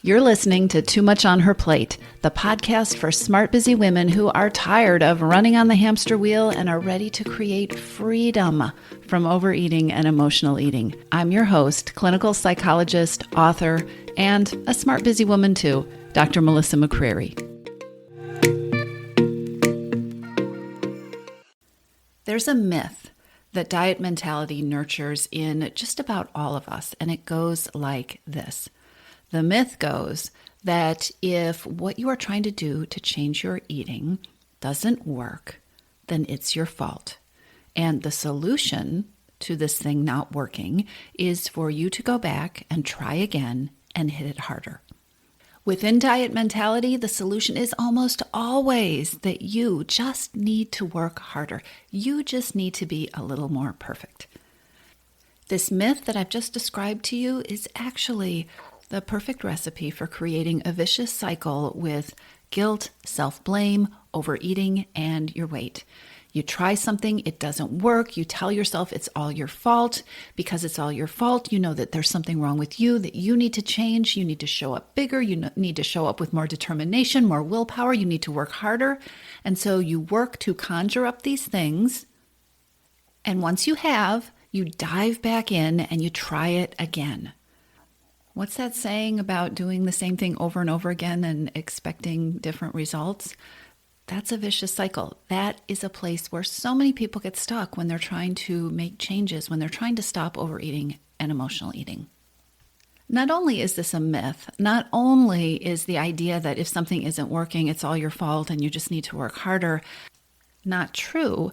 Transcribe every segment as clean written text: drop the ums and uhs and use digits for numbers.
You're listening to Too Much on Her Plate, the podcast for smart, busy women who are tired of running on the hamster wheel and are ready to create freedom from overeating and emotional eating. I'm your host, clinical psychologist, author, and a smart, busy woman too, Dr. Melissa McCreary. There's a myth that diet mentality nurtures in just about all of us, and it goes like this. The myth goes that if what you are trying to do to change your eating doesn't work, then it's your fault. And the solution to this thing not working is for you to go back and try again and hit it harder. Within diet mentality, the solution is almost always that you just need to work harder. You just need to be a little more perfect. This myth that I've just described to you is actually the perfect recipe for creating a vicious cycle with guilt, self-blame, overeating, and your weight. You try something, it doesn't work, you tell yourself it's all your fault. Because it's all your fault, you know that there's something wrong with you, that you need to change, you need to show up bigger, you need to show up with more determination, more willpower, you need to work harder. And so you work to conjure up these things, and once you have, you dive back in and you try it again. What's that saying about doing the same thing over and over again and expecting different results? That's a vicious cycle. That is a place where so many people get stuck when they're trying to make changes, when they're trying to stop overeating and emotional eating. Not only is this a myth, not only is the idea that if something isn't working, it's all your fault and you just need to work harder not true,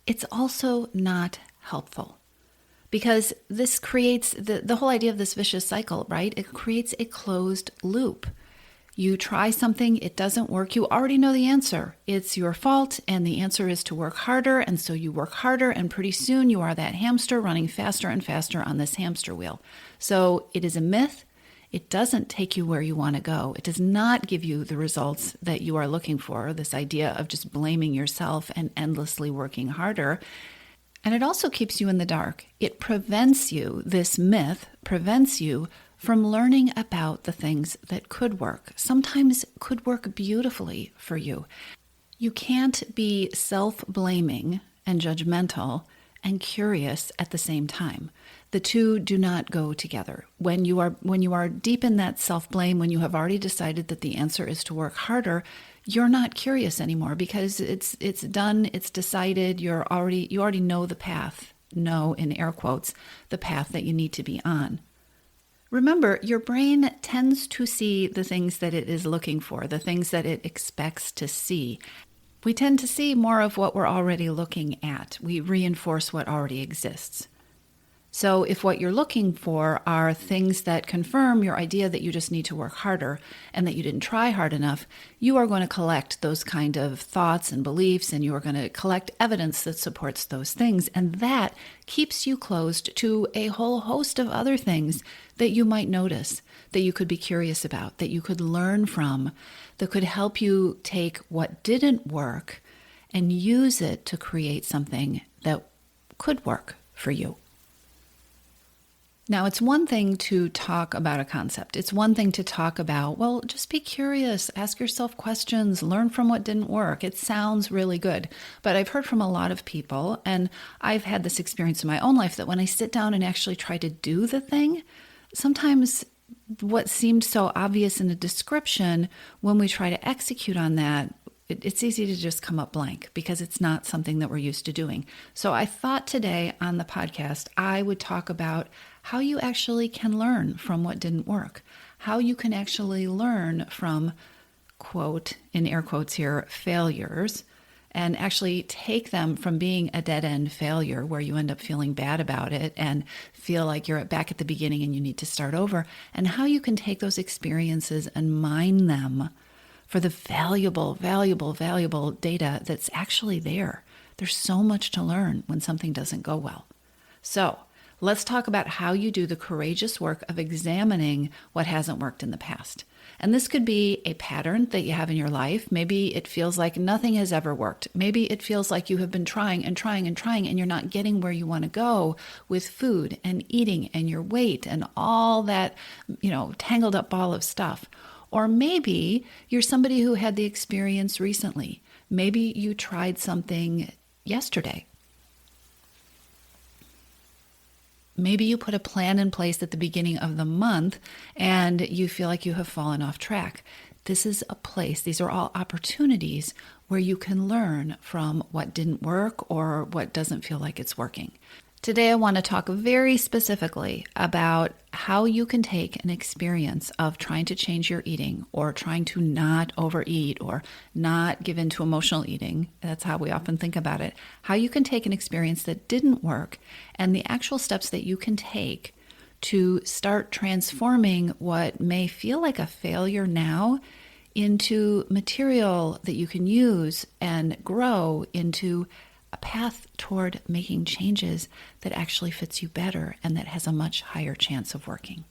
it's also not helpful. Because this creates the whole idea of this vicious cycle, right? It creates a closed loop. You try something, it doesn't work, you already know the answer. It's your fault, and the answer is to work harder, and so you work harder, and pretty soon you are that hamster running faster and faster on this hamster wheel. So it is a myth. It doesn't take you where you want to go. It does not give you the results that you are looking for, this idea of just blaming yourself and endlessly working harder. And it also keeps you in the dark. It prevents you, this myth prevents you from learning about the things that could work, sometimes could work beautifully for you. You can't be self-blaming and judgmental and curious at the same time. The two do not go together. When you are deep in that self-blame, when you have already decided that the answer is to work harder, you're not curious anymore because it's done, it's decided, you already know the path, know in air quotes, the path that you need to be on. Remember, your brain tends to see the things that it is looking for, the things that it expects to see. We tend to see more of what we're already looking at. We reinforce what already exists. So if what you're looking for are things that confirm your idea that you just need to work harder and that you didn't try hard enough, you are going to collect those kind of thoughts and beliefs, and you are going to collect evidence that supports those things. And that keeps you closed to a whole host of other things that you might notice, that you could be curious about, that you could learn from, that could help you take what didn't work and use it to create something that could work for you. Now, it's one thing to talk about a concept. It's one thing to talk about, well, just be curious, ask yourself questions, learn from what didn't work. It sounds really good. But I've heard from a lot of people, and I've had this experience in my own life, that when I sit down and actually try to do the thing, sometimes what seemed so obvious in a description, when we try to execute on that, it's easy to just come up blank because it's not something that we're used to doing. So I thought today on the podcast, I would talk about how you actually can learn from what didn't work, how you can actually learn from, quote, in air quotes here, failures, and actually take them from being a dead-end failure where you end up feeling bad about it and feel like you're back at the beginning and you need to start over, and how you can take those experiences and mine them for the valuable data that's actually there. There's so much to learn when something doesn't go well. So let's talk about how you do the courageous work of examining what hasn't worked in the past. And this could be a pattern that you have in your life. Maybe it feels like nothing has ever worked. Maybe it feels like you have been trying and trying and trying, and you're not getting where you want to go with food and eating and your weight and all that, tangled up ball of stuff. Or maybe you're somebody who had the experience recently. Maybe you tried something yesterday. Maybe you put a plan in place at the beginning of the month and you feel like you have fallen off track. This is a place, these are all opportunities where you can learn from what didn't work or what doesn't feel like it's working. Today, I want to talk very specifically about how you can take an experience of trying to change your eating or trying to not overeat or not give in to emotional eating. That's how we often think about it. How you can take an experience that didn't work and the actual steps that you can take to start transforming what may feel like a failure now into material that you can use and grow into a path toward making changes that actually fits you better and that has a much higher chance of working.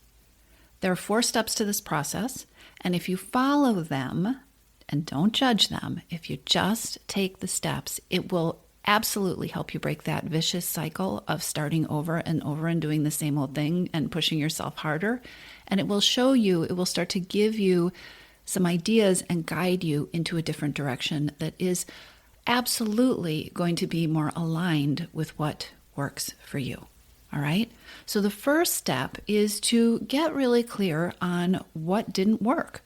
There are 4 steps to this process, and if you follow them and don't judge them, if you just take the steps, it will absolutely help you break that vicious cycle of starting over and doing the same old thing and pushing yourself harder. And it will start to give you some ideas and guide you into a different direction that is absolutely going to be more aligned with what works for you. All right? So the first step is to get really clear on what didn't work.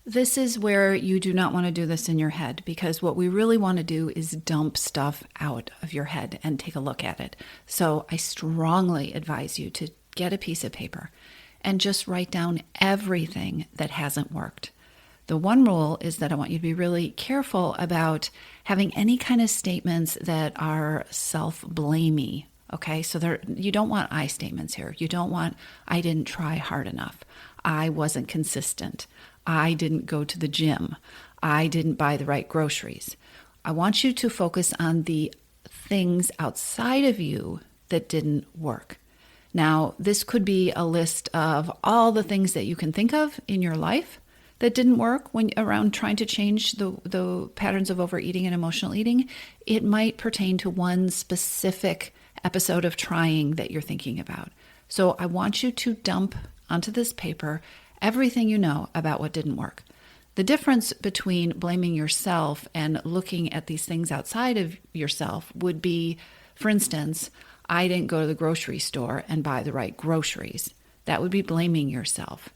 This is where you do not want to do this in your head, because what we really want to do is dump stuff out of your head and take a look at it. So I strongly advise you to get a piece of paper and just write down everything that hasn't worked. The one rule is that I want you to be really careful about having any kind of statements that are self-blamey, okay? So you don't want I statements here. You don't want, I didn't try hard enough. I wasn't consistent. I didn't go to the gym. I didn't buy the right groceries. I want you to focus on the things outside of you that didn't work. Now, this could be a list of all the things that you can think of in your life that didn't work when around trying to change the patterns of overeating and emotional eating. It might pertain to one specific episode of trying that you're thinking about. So I want you to dump onto this paper everything you know about what didn't work. The difference between blaming yourself and looking at these things outside of yourself would be, for instance, I didn't go to the grocery store and buy the right groceries. That would be blaming yourself.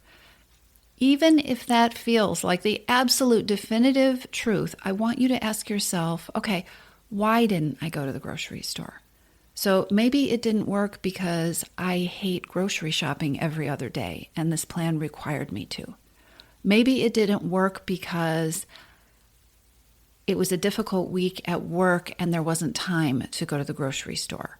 Even if that feels like the absolute definitive truth, I want you to ask yourself, okay, why didn't I go to the grocery store? So maybe it didn't work because I hate grocery shopping every other day and this plan required me to. Maybe it didn't work because it was a difficult week at work and there wasn't time to go to the grocery store.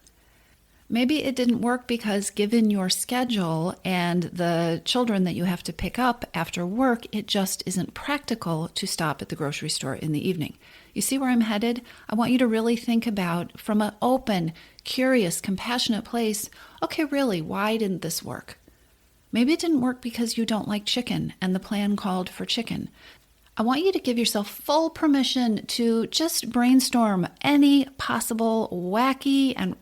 Maybe it didn't work because given your schedule and the children that you have to pick up after work, it just isn't practical to stop at the grocery store in the evening. You see where I'm headed? I want you to really think about, from an open, curious, compassionate place, okay, really, why didn't this work? Maybe it didn't work because you don't like chicken and the plan called for chicken. I want you to give yourself full permission to just brainstorm any possible wacky and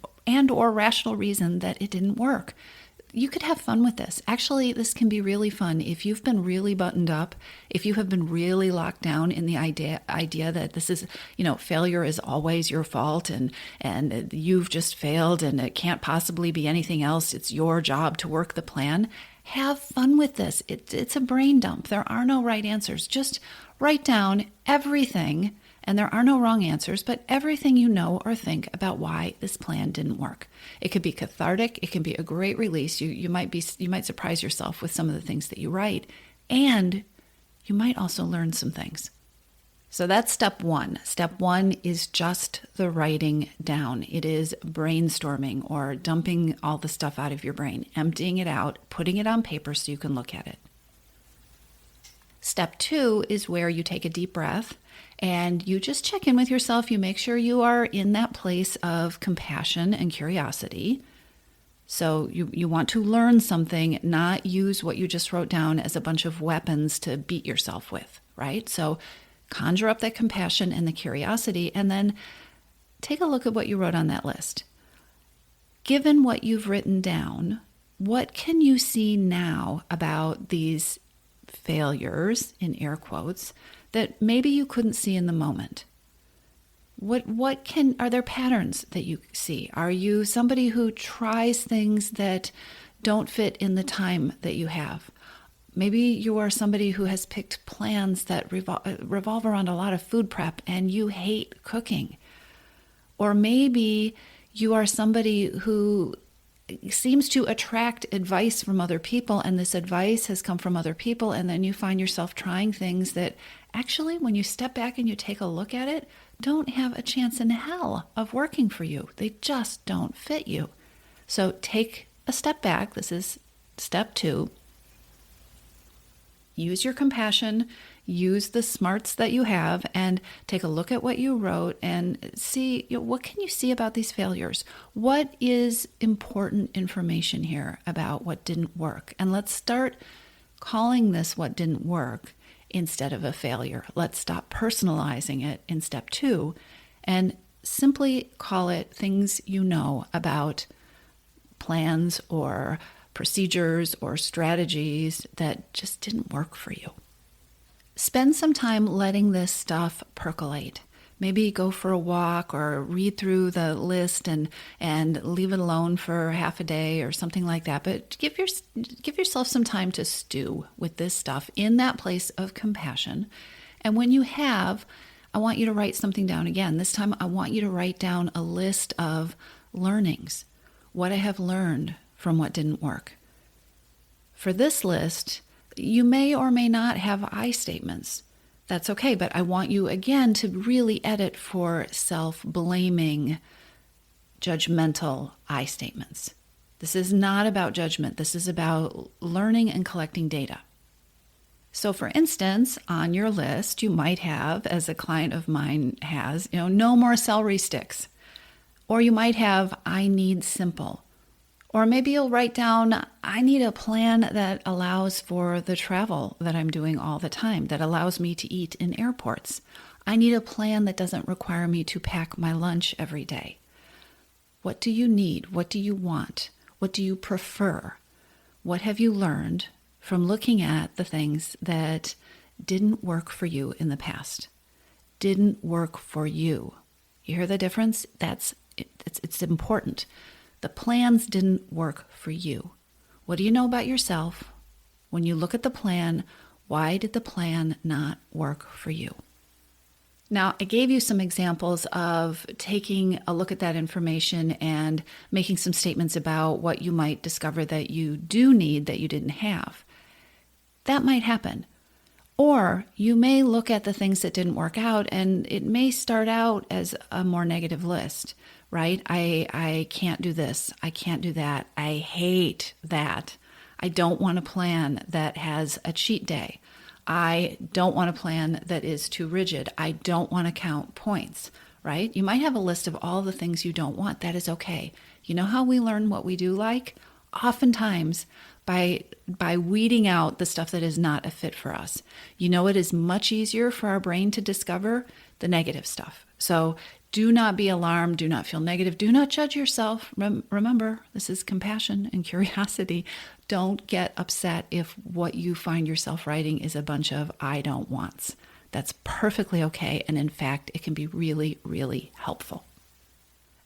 or rational reason that it didn't work. You could have fun with this. Actually, this can be really fun. If you've been really buttoned up, if you have been really locked down in the idea that this is, failure is always your fault and you've just failed and it can't possibly be anything else. It's your job to work the plan. Have fun with this. It's a brain dump. There are no right answers. Just write down everything. And there are no wrong answers, but everything you know or think about why this plan didn't work. It could be cathartic. It can be a great release. You might surprise yourself with some of the things that you write, and you might also learn some things. So that's step 1. Step 1 is just the writing down. It is brainstorming or dumping all the stuff out of your brain, emptying it out, putting it on paper so you can look at it. Step 2 is where you take a deep breath and you just check in with yourself. You make sure you are in that place of compassion and curiosity. So you want to learn something, not use what you just wrote down as a bunch of weapons to beat yourself with, right? So conjure up that compassion and the curiosity, and then take a look at what you wrote on that list. Given what you've written down, what can you see now about these failures, in air quotes, that maybe you couldn't see in the moment? Are there patterns that you see? Are you somebody who tries things that don't fit in the time that you have? Maybe you are somebody who has picked plans that revolve around a lot of food prep and you hate cooking. Or maybe you are somebody who seems to attract advice from other people, and this advice has come from other people, and then you find yourself trying things that actually, when you step back and you take a look at it, don't have a chance in hell of working for you. They just don't fit you. So take a step back. This is step 2. Use your compassion, use the smarts that you have, and take a look at what you wrote and see, what can you see about these failures? What is important information here about what didn't work? And let's start calling this what didn't work instead of a failure. Let's stop personalizing it in step 2 and simply call it things you know about plans or procedures or strategies that just didn't work for you. Spend some time letting this stuff percolate. Maybe go for a walk or read through the list and leave it alone for half a day or something like that. But give yourself some time to stew with this stuff in that place of compassion. And when you have, I want you to write something down again. This time I want you to write down a list of learnings, what I have learned from what didn't work. For this list, you may or may not have I statements. That's okay, but I want you again to really edit for self-blaming, judgmental I statements. This is not about judgment. This is about learning and collecting data. So for instance, on your list, you might have, as a client of mine has, no more celery sticks. Or you might have, I need simple. Or maybe you'll write down, I need a plan that allows for the travel that I'm doing all the time, that allows me to eat in airports. I need a plan that doesn't require me to pack my lunch every day. What do you need? What do you want? What do you prefer? What have you learned from looking at the things that didn't work for you in the past? Didn't work for you. You hear the difference? It's important. The plans didn't work for you. What do you know about yourself? When you look at the plan, why did the plan not work for you? Now, I gave you some examples of taking a look at that information and making some statements about what you might discover that you do need that you didn't have. That might happen. Or you may look at the things that didn't work out and it may start out as a more negative list, right? I can't do this. I can't do that. I hate that. I don't want a plan that has a cheat day. I don't want a plan that is too rigid. I don't want to count points, right? You might have a list of all the things you don't want. That is okay. You know how we learn what we do like? Oftentimes by weeding out the stuff that is not a fit for us. You know, it is much easier for our brain to discover the negative stuff. So do not be alarmed. Do not feel negative. Do not judge yourself. Remember, this is compassion and curiosity. Don't get upset if what you find yourself writing is a bunch of I don't wants. That's perfectly okay. And in fact, it can be really, really helpful.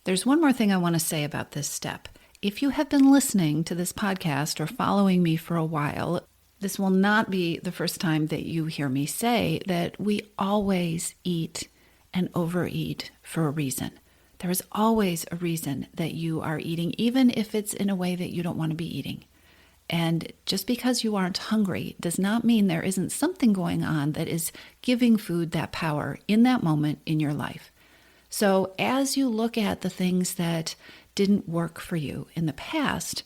There's one more thing I want to say about this step. If you have been listening to this podcast or following me for a while, this will not be the first time that you hear me say that we always eat and overeat for a reason. There is always a reason that you are eating, even if it's in a way that you don't want to be eating. And just because you aren't hungry does not mean there isn't something going on that is giving food that power in that moment in your life. So as you look at the things that didn't work for you in the past,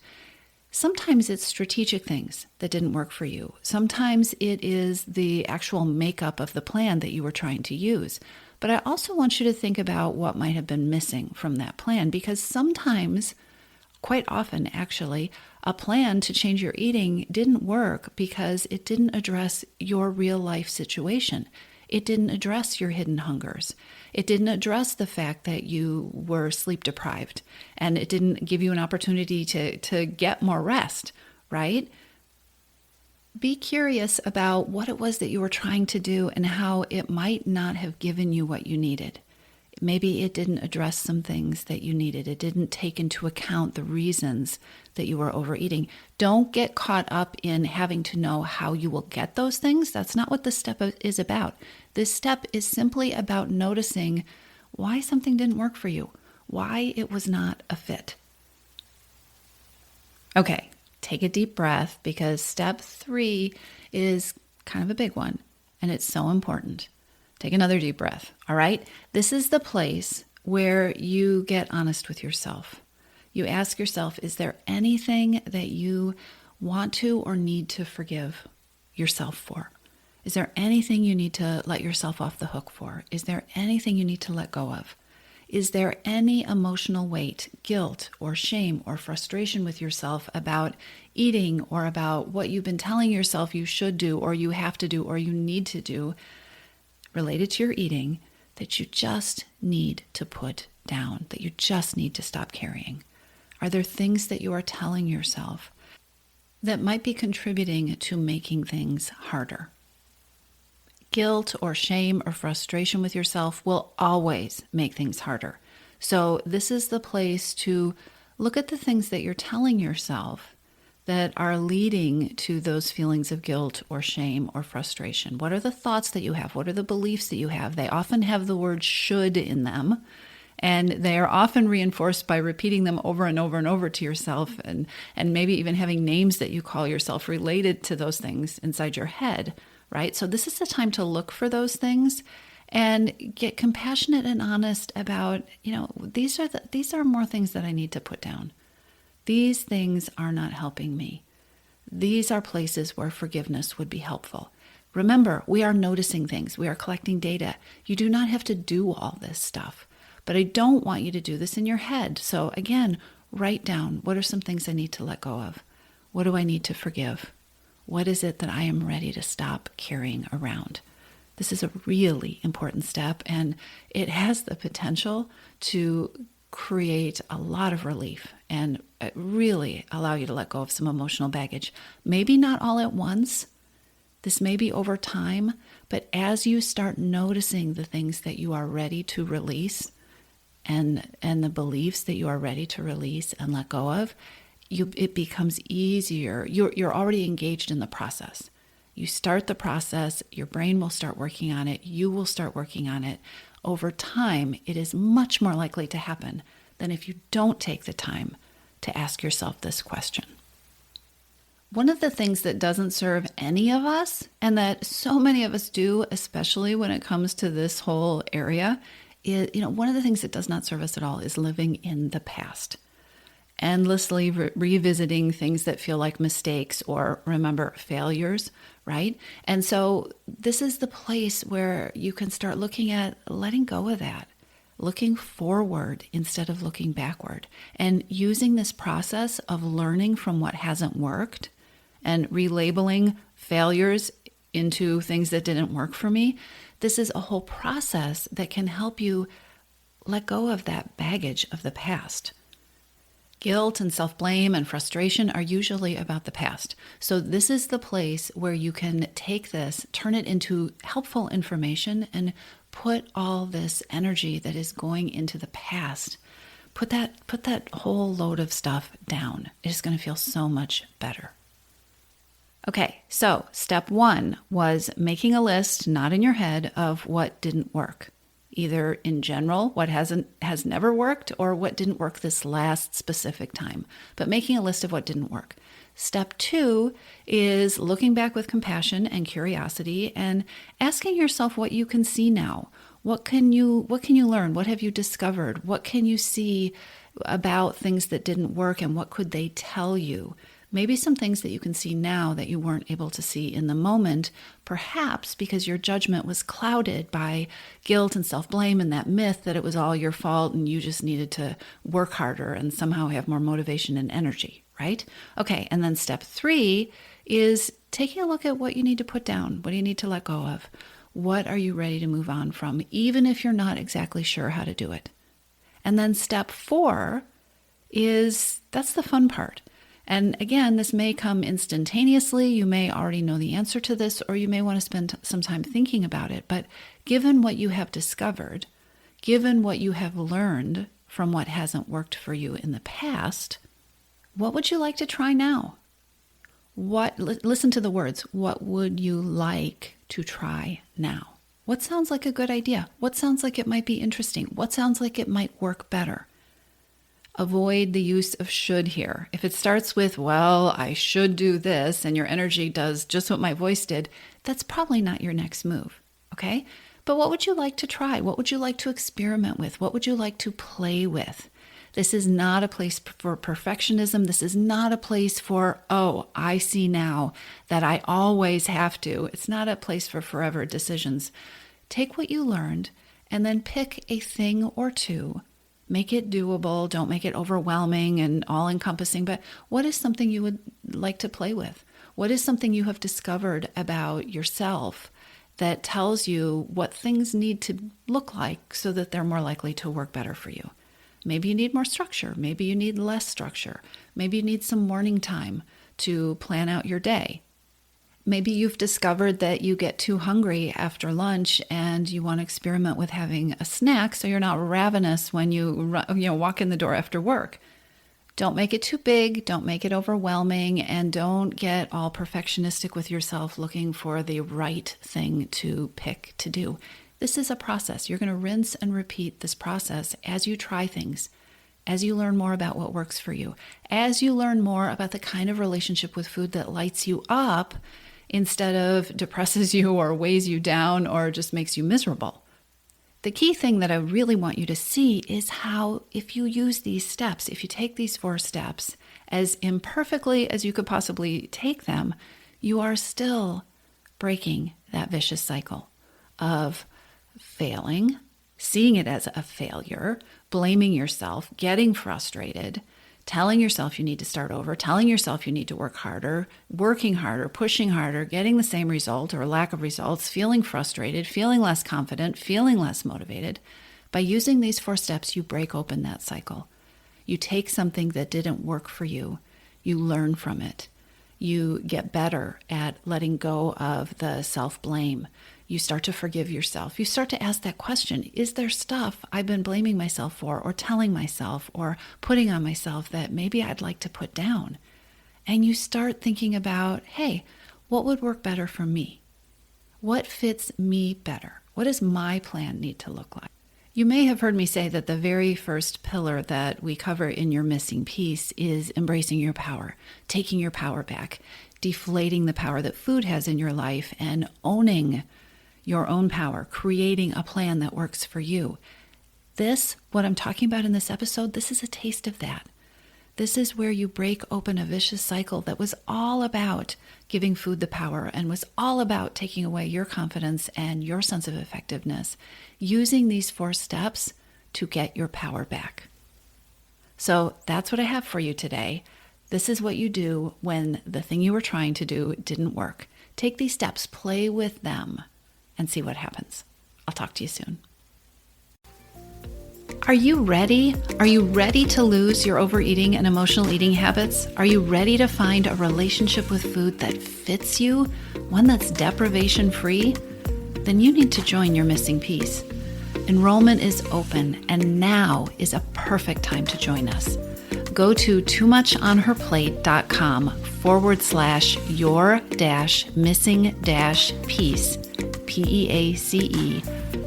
sometimes it's strategic things that didn't work for you. Sometimes it is the actual makeup of the plan that you were trying to use. But I also want you to think about what might have been missing from that plan, because sometimes quite often, actually, a plan to change your eating didn't work because it didn't address your real life situation. It didn't address your hidden hungers. It didn't address the fact that you were sleep deprived, and it didn't give you an opportunity to get more rest, right? Be curious about what it was that you were trying to do and how it might not have given you what you needed. Maybe it didn't address some things that you needed. It didn't take into account the reasons that you were overeating. Don't get caught up in having to know how you will get those things. That's not what this step is about. This step is simply about noticing why something didn't work for you, why it was not a fit. Okay, take a deep breath, because step 3 is kind of a big one, and it's so important. Take another deep breath, all right? This is the place where you get honest with yourself. You ask yourself, is there anything that you want to or need to forgive yourself for? Is there anything you need to let yourself off the hook for? Is there anything you need to let go of? Is there any emotional weight, guilt, or shame, or frustration with yourself about eating, or about what you've been telling yourself you should do, or you have to do, or you need to do related to your eating that you just need to put down, that you just need to stop carrying? Are there things that you are telling yourself that might be contributing to making things harder? Guilt or shame or frustration with yourself will always make things harder. So this is the place to look at the things that you're telling yourself that are leading to those feelings of guilt or shame or frustration. What are the thoughts that you have? What are the beliefs that you have? They often have the word should in them, and they are often reinforced by repeating them over and over and over to yourself, and maybe even having names that you call yourself related to those things inside your head, right? So this is the time to look for those things and get compassionate and honest about, these are more things that I need to put down. These things are not helping me. These are places where forgiveness would be helpful. Remember, we are noticing things. We are collecting data. You do not have to do all this stuff, but I don't want you to do this in your head. So again, write down, what are some things I need to let go of? What do I need to forgive? What is it that I am ready to stop carrying around? This is a really important step, and it has the potential to create a lot of relief and really allow you to let go of some emotional baggage. Maybe not all at once. This may be over time, but as you start noticing the things that you are ready to release and the beliefs that you are ready to release and let go of, it becomes easier. You're already engaged in the process. You start the process, your brain will start working on it, you will start working on it. Over time, it is much more likely to happen than if you don't take the time to ask yourself this question. One of the things that doesn't serve any of us, and that so many of us do, especially when it comes to this whole area, is, one of the things that does not serve us at all is living in the past. Endlessly revisiting things that feel like mistakes or, remember, failures, right? And so this is the place where you can start looking at letting go of that, looking forward instead of looking backward, and using this process of learning from what hasn't worked and relabeling failures into things that didn't work for me. This is a whole process that can help you let go of that baggage of the past. Guilt and self-blame and frustration are usually about the past. So this is the place where you can take this, turn it into helpful information, and put all this energy that is going into the past, put that whole load of stuff down. It is going to feel so much better. Okay, so step 1 was making a list, not in your head, of what didn't work. Either in general, what has never worked, or what didn't work this last specific time, but making a list of what didn't work. Step 2 is looking back with compassion and curiosity and asking yourself what you can see now. What can you learn? What have you discovered? What can you see about things that didn't work, and what could they tell you? Maybe some things that you can see now that you weren't able to see in the moment, perhaps because your judgment was clouded by guilt and self-blame and that myth that it was all your fault and you just needed to work harder and somehow have more motivation and energy, right? Okay, and then step 3 is taking a look at what you need to put down. What do you need to let go of? What are you ready to move on from, even if you're not exactly sure how to do it? And then step 4 that's the fun part. And again, this may come instantaneously. You may already know the answer to this, or you may want to spend some time thinking about it. But given what you have discovered, given what you have learned from what hasn't worked for you in the past, what would you like to try now? Listen to the words. What would you like to try now? What sounds like a good idea? What sounds like it might be interesting? What sounds like it might work better? Avoid the use of should here. If it starts with, well, I should do this, and your energy does just what my voice did, that's probably not your next move, okay? But what would you like to try? What would you like to experiment with? What would you like to play with? This is not a place for perfectionism. This is not a place for, oh, I see now that I always have to. It's not a place for forever decisions. Take what you learned and then pick a thing or two. Make it doable. Don't make it overwhelming and all-encompassing. But what is something you would like to play with? What is something you have discovered about yourself that tells you what things need to look like so that they're more likely to work better for you? Maybe you need more structure. Maybe you need less structure. Maybe you need some morning time to plan out your day. Maybe you've discovered that you get too hungry after lunch and you want to experiment with having a snack so you're not ravenous when you walk in the door after work. Don't make it too big, don't make it overwhelming, and don't get all perfectionistic with yourself looking for the right thing to pick to do. This is a process. You're going to rinse and repeat this process as you try things, as you learn more about what works for you, as you learn more about the kind of relationship with food that lights you up instead of depresses you or weighs you down or just makes you miserable. The key thing that I really want you to see is how, if you use these steps, if you take these 4 steps as imperfectly as you could possibly take them, you are still breaking that vicious cycle of failing, seeing it as a failure, blaming yourself, getting frustrated, telling yourself you need to start over, telling yourself you need to work harder, working harder, pushing harder, getting the same result or lack of results, feeling frustrated, feeling less confident, feeling less motivated. By using these 4 steps, you break open that cycle. You take something that didn't work for you, you learn from it. You get better at letting go of the self-blame. You start to forgive yourself. You start to ask that question, is there stuff I've been blaming myself for or telling myself or putting on myself that maybe I'd like to put down? And you start thinking about, hey, what would work better for me? What fits me better? What does my plan need to look like? You may have heard me say that the very first pillar that we cover in your missing piece is embracing your power, taking your power back, deflating the power that food has in your life, and owning your own power, creating a plan that works for you. What I'm talking about in this episode, this is a taste of that. This is where you break open a vicious cycle that was all about giving food the power and was all about taking away your confidence and your sense of effectiveness, using these 4 steps to get your power back. So that's what I have for you today. This is what you do when the thing you were trying to do didn't work. Take these steps, play with them, and see what happens. I'll talk to you soon. Are you ready? Are you ready to lose your overeating and emotional eating habits? Are you ready to find a relationship with food that fits you, one that's deprivation-free? Then you need to join your missing piece. Enrollment is open, and now is a perfect time to join us. Go to toomuchonherplate.com/your-missing-piece, PEACE,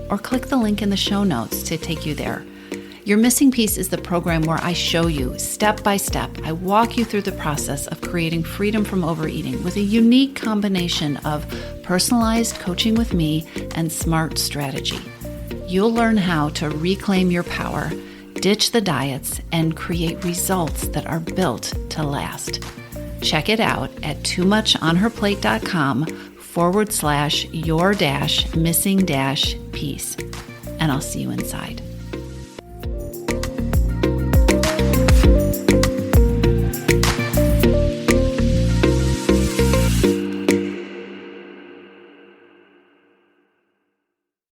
or click the link in the show notes to take you there. Your Missing Piece is the program where I show you step by step. I walk you through the process of creating freedom from overeating with a unique combination of personalized coaching with me and smart strategy. You'll learn how to reclaim your power, ditch the diets, and create results that are built to last. Check it out at toomuchonherplate.com/your-missing-piece. And I'll see you inside.